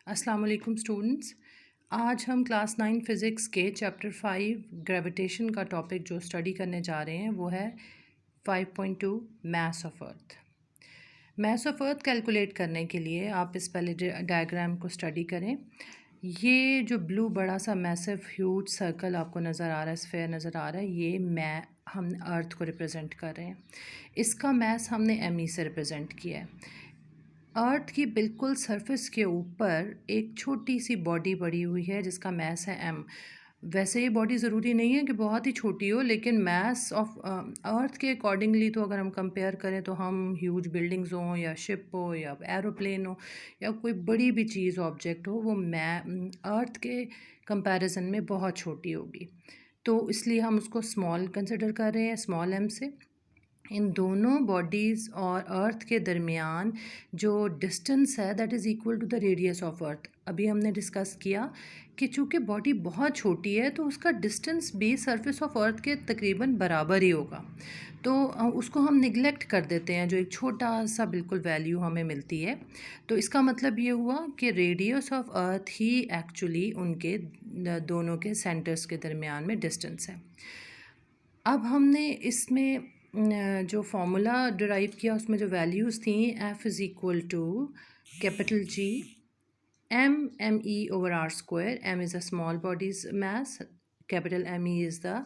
अस्सलाम वालेकुम स्टूडेंट्स। आज हम क्लास 9 फ़िज़िक्स के चैप्टर 5 ग्रेविटेशन का टॉपिक जो स्टडी करने जा रहे हैं वो है 5.2 मास of earth. Mass of earth calculate करने के लिए आप इस पहले डायग्राम को स्टडी करें। ये जो ब्लू बड़ा सा मैसिव ह्यूज सर्कल आपको नज़र आ रहा है, स्फेयर नज़र आ रहा है, ये हम अर्थ को रिप्रेजेंट कर रहे हैं। इसका मास हमने एम से रिप्रेजेंट किया है। अर्थ की बिल्कुल सरफेस के ऊपर एक छोटी सी बॉडी पड़ी हुई है जिसका मास है एम। वैसे ये बॉडी ज़रूरी नहीं है कि बहुत ही छोटी हो, लेकिन मास ऑफ अर्थ के अकॉर्डिंगली तो अगर हम कंपेयर करें तो हम ह्यूज बिल्डिंग्स हों या शिप हो या एरोप्लेन हो या कोई बड़ी भी चीज़ ऑब्जेक्ट हो, वो अर्थ के कंपैरिजन में बहुत छोटी होगी। तो इसलिए हम उसको स्मॉल कंसिडर कर रहे हैं, स्मॉल एम से। इन दोनों बॉडीज़ और अर्थ के दरमियान जो डिस्टेंस है that is equal to the radius of earth. अभी हमने डिस्कस किया कि चूँकि बॉडी बहुत छोटी है तो उसका डिस्टेंस भी सरफेस ऑफ अर्थ के तकरीबन बराबर ही होगा। तो उसको हम निगलेक्ट कर देते हैं, जो एक छोटा सा बिल्कुल वैल्यू हमें मिलती है। तो इसका मतलब ये हुआ कि radius of earth he actually उनके दोनों के सेंटर्स के दरमियान में डिस्टेंस है। अब हमने इसमें जो फार्मूला डिराइव किया उसमें जो वैल्यूज़ थी, F is equal to capital G M E over R square. M is a small body's mass, capital M E is the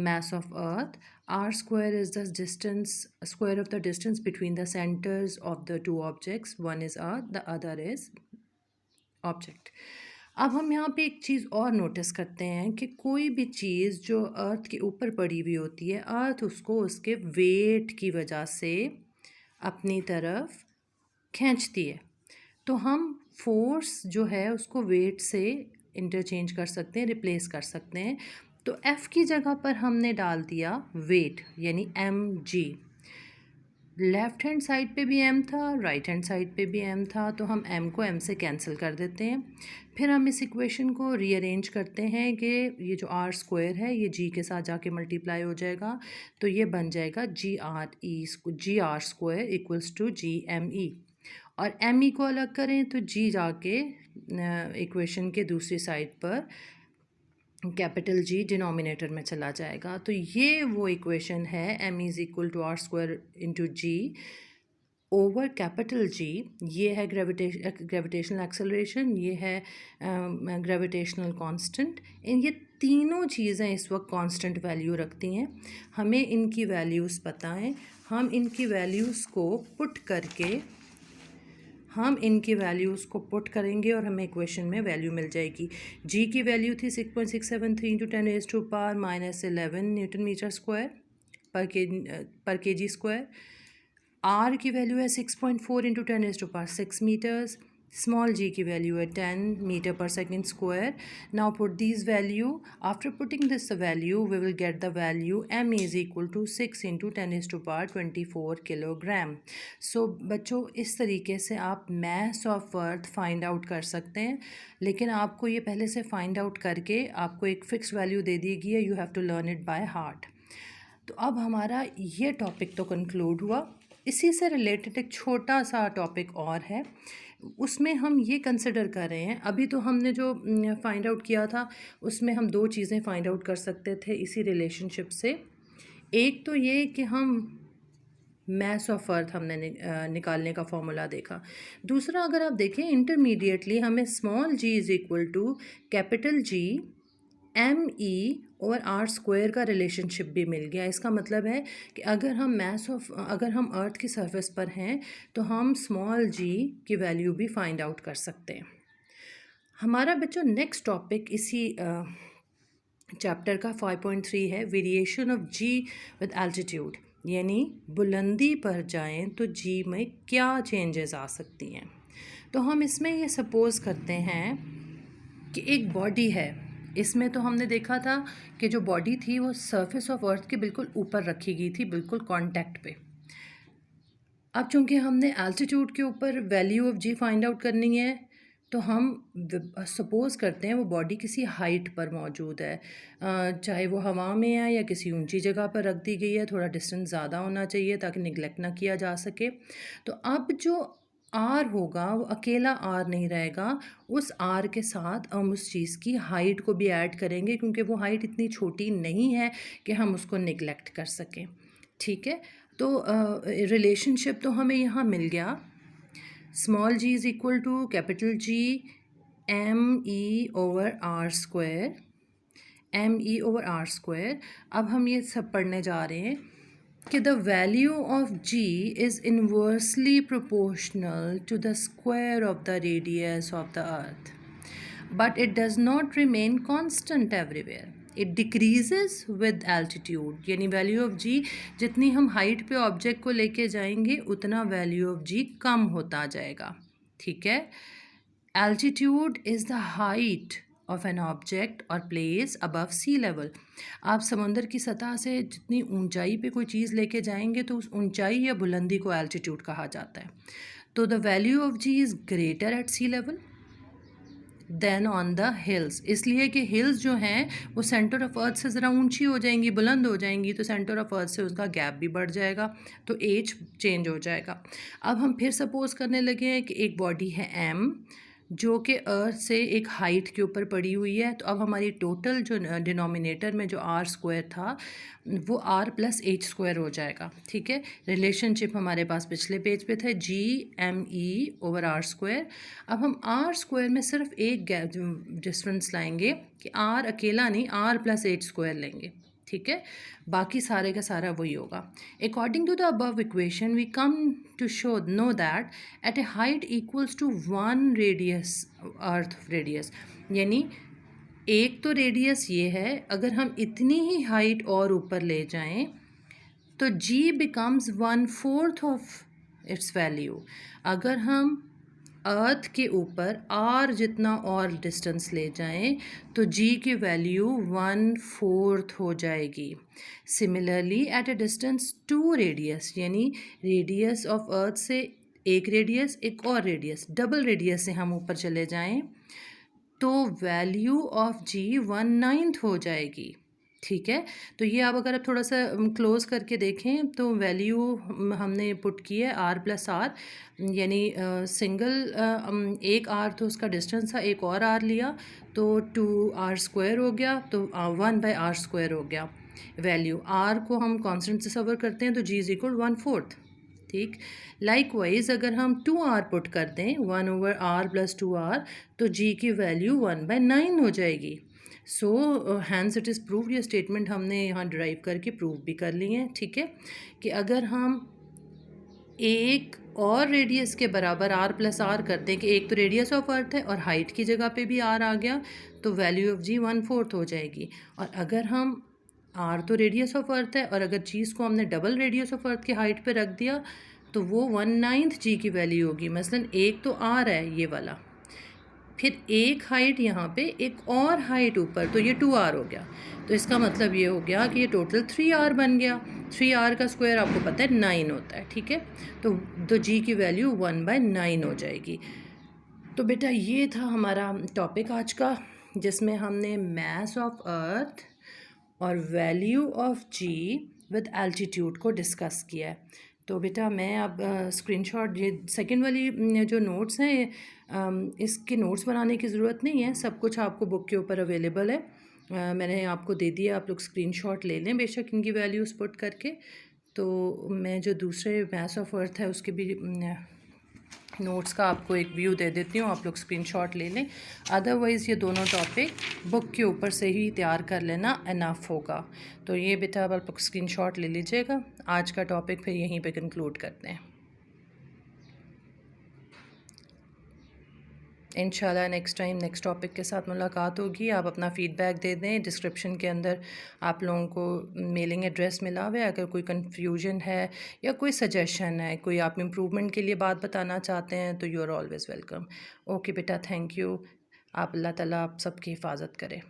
mass of earth, r square is the distance, square of the distance between the centers of the two objects, one is earth, the other is object. अब हम यहाँ पे एक चीज़ और notice करते हैं कि कोई भी चीज़ जो अर्थ के ऊपर पड़ी हुई होती है, अर्थ उसको उसके वेट की वजह से अपनी तरफ खींचती है। तो हम फोर्स जो है उसको वेट से इंटरचेंज कर सकते हैं, रिप्लेस कर सकते हैं। तो F की जगह पर हमने डाल दिया वेट, यानी mg। लेफ़्ट हैंड साइड पे भी m था, राइट हैंड साइड पे भी m था, तो हम m को m से कैंसिल कर देते हैं। फिर हम इस इक्वेशन को रीअरेंज करते हैं कि ये जो r स्क्वायर है ये g के साथ जाके मल्टीप्लाई हो जाएगा, तो ये बन जाएगा G R square equals to G M E. और एम ई को अलग करें तो जी जाके इक्वेशन के दूसरी साइड पर कैपिटल जी डिनोमिनेटर में चला जाएगा। तो ये वो इक्वेशन है, M is equal to R square into G over capital G. ये है ग्रेविटेशनल एक्सेलरेशन, ये है ग्रेविटेशनल कांस्टेंट। ये तीनों चीज़ें इस वक्त कांस्टेंट वैल्यू रखती हैं। हमें इनकी वैल्यूज़ पता हैं, हम इनकी वैल्यूज़ को पुट करके पुट करेंगे और हमें इक्वेशन में वैल्यू मिल जाएगी। जी की वैल्यू थी 6.673 इंटू 10⁻⁻11 न्यूटन मीटर स्क्वायर पर के जी स्क्वायर। आर की वैल्यू है 6.4 इंटू 10⁻6 मीटर्स। स्मॉल जी की वैल्यू है 10 metre per second square. Now put this value, after putting this value we will get the value M is equal to 6 into 10⁻24 kilogram. So बच्चों, इस तरीके से आप mass of earth find out कर सकते हैं, लेकिन आपको ये पहले से फाइंड आउट करके आपको एक फ़िक्स वैल्यू दे दी गई है, you have to learn it by heart. तो अब हमारा ये टॉपिक तो कंक्लूड हुआ। इसी से रिलेटेड एक छोटा सा टॉपिक और है, उसमें हम ये कंसिडर कर रहे हैं। अभी तो हमने जो फाइंड आउट किया था उसमें हम दो चीज़ें फाइंड आउट कर सकते थे इसी रिलेशनशिप से। एक तो ये कि हम मास ऑफ अर्थ हमने निकालने का फॉर्मूला देखा। दूसरा, अगर आप देखें इंटरमीडिएटली हमें small G is equal to capital G M E और आर स्क्वायर का रिलेशनशिप भी मिल गया। इसका मतलब है कि अगर हम अर्थ की सरफेस पर हैं तो हम स्मॉल जी की वैल्यू भी फाइंड आउट कर सकते हैं। हमारा बच्चों नेक्स्ट टॉपिक इसी चैप्टर का 5.3 है, variation of G with altitude, यानी बुलंदी पर जाएं तो जी में क्या चेंजेस आ सकती हैं। तो हम इसमें ये सपोज़ करते हैं कि एक बॉडी है। इसमें तो हमने देखा था कि जो बॉडी थी वो सरफेस ऑफ अर्थ के बिल्कुल ऊपर रखी गई थी, बिल्कुल कांटेक्ट पे। अब चूंकि हमने एल्टीट्यूड के ऊपर value of G find out करनी है, तो हम सपोज़ करते हैं वो बॉडी किसी हाइट पर मौजूद है, चाहे वो हवा में है या किसी ऊंची जगह पर रख दी गई है। थोड़ा डिस्टेंस ज़्यादा होना चाहिए ताकि निगलेक्ट ना किया जा सके। तो अब जो आर होगा वो अकेला आर नहीं रहेगा, उस आर के साथ हम उस चीज़ की हाइट को भी ऐड करेंगे, क्योंकि वो हाइट इतनी छोटी नहीं है कि हम उसको निगलेक्ट कर सकें। ठीक है, तो रिलेशनशिप तो हमें यहाँ मिल गया, small G is equal to capital G ME/R², ME/R²। अब हम ये सब पढ़ने जा रहे हैं कि the value of g is inversely proportional to the square of the radius of the earth, but it does not remain constant everywhere. It decreases with altitude, यानी value of g जितनी हम height पे object को लेके जाएंगे उतना value of g कम होता जाएगा। ठीक है, altitude is the height of an object or place above sea level. आप समुंदर की सतह से जितनी ऊंचाई पे कोई चीज़ लेके जाएंगे तो उस ऊंचाई या बुलंदी को altitude कहा जाता है। तो the value of g is greater at sea level than on the hills, इसलिए कि हिल्स जो हैं वो सेंटर ऑफ अर्थ से ज़रा ऊंची हो जाएंगी, बुलंद हो जाएंगी, तो सेंटर ऑफ अर्थ से उसका गैप भी बढ़ जाएगा, तो एज चेंज हो जाएगा। अब हम फिर सपोज़ करने लगे हैं कि एक बॉडी है एम जो कि अर्थ से एक हाइट के ऊपर पड़ी हुई है, तो अब हमारी टोटल जो डिनोमिनेटर में जो R² था वो R+H² हो जाएगा। ठीक है, रिलेशनशिप हमारे पास पिछले पेज पे थे GME/R²। अब हम R² में सिर्फ एक डिफरेंस लाएंगे कि R अकेला नहीं, R+H² लेंगे। ठीक है, बाकी सारे का सारा वही होगा। According to the above equation we come to know that at a height equals to 1 radius, earth radius, यानी एक तो रेडियस ये है, अगर हम इतनी ही हाइट और ऊपर ले जाएं तो g becomes 1/4 of its value. अगर हम अर्थ के ऊपर r जितना और डिस्टेंस ले जाएं तो g की वैल्यू 1/4 हो जाएगी। Similarly at a distance 2 radius, यानी रेडियस ऑफ अर्थ से एक रेडियस, एक और रेडियस, डबल रेडियस से हम ऊपर चले जाएं तो वैल्यू ऑफ g 1/9 हो जाएगी। ठीक है, तो ये अब थोड़ा सा क्लोज करके देखें तो वैल्यू हमने पुट की है R+R, यानी सिंगल एक R तो उसका डिस्टेंस था, एक और R लिया तो 2R² हो गया, तो 1/R² हो गया। वैल्यू R को हम कांस्टेंट से सबर करते हैं तो g इज़ इक्वल 1/4। ठीक, लाइकवाइज अगर हम 2R पुट कर दें 1/R+2R तो g की वैल्यू 1/9 हो जाएगी। So hence it is proved, ये स्टेटमेंट हमने यहाँ ड्राइव करके प्रूव भी कर ली है। ठीक है, कि अगर हम एक और रेडियस के बराबर R+R करते हैं, कि एक तो रेडियस ऑफ अर्थ है और हाइट की जगह पे भी R आ गया, तो वैल्यू ऑफ g 1/4 हो जाएगी। और अगर हम R तो रेडियस ऑफ अर्थ है और अगर चीज़ को हमने डबल रेडियस ऑफ अर्थ की हाइट पे रख दिया तो वो 1/9 g की वैल्यू होगी। मसलन एक तो R है ये वाला, फिर एक हाइट यहाँ पे, एक और हाइट ऊपर, तो ये 2R हो गया। तो इसका मतलब ये हो गया कि ये टोटल 3R बन गया। 3R का स्क्वायर आपको पता है 9 होता है। ठीक है, तो g की वैल्यू 1/9 हो जाएगी। तो बेटा ये था हमारा टॉपिक आज का, जिसमें हमने मास ऑफ अर्थ और value of g with altitude को डिस्कस किया है। तो बेटा मैं अब स्क्रीनशॉट, ये सेकंड वाली जो नोट्स हैं इसके नोट्स बनाने की ज़रूरत नहीं है, सब कुछ आपको बुक के ऊपर अवेलेबल है। मैंने आपको दे दिया, आप लोग स्क्रीनशॉट ले लें बेशक इनकी वैल्यूज़ पुट करके। तो मैं जो दूसरे मास ऑफ अर्थ है उसके भी नोट्स का आपको एक व्यू दे देती हूँ, आप लोग स्क्रीनशॉट ले लें। अदरवाइज़ ये दोनों टॉपिक बुक के ऊपर से ही तैयार कर लेना इनफ होगा। तो ये बेटा आप लोग स्क्रीनशॉट ले लीजिएगा। आज का टॉपिक फिर यहीं पे कंक्लूड करते हैं। इंशाल्लाह नेक्स्ट टाइम नेक्स्ट टॉपिक के साथ मुलाकात होगी। आप अपना फ़ीडबैक दे दें, डिस्क्रिप्शन के अंदर आप लोगों को मेलिंग एड्रेस मिला हुआ है। अगर कोई कन्फ्यूजन है या कोई सजेशन है, कोई आप इम्प्रूवमेंट के लिए बात बताना चाहते हैं तो you are always welcome. Okay बेटा, थैंक यू। आप अल्लाह ताला आप सबकी हिफाजत करे।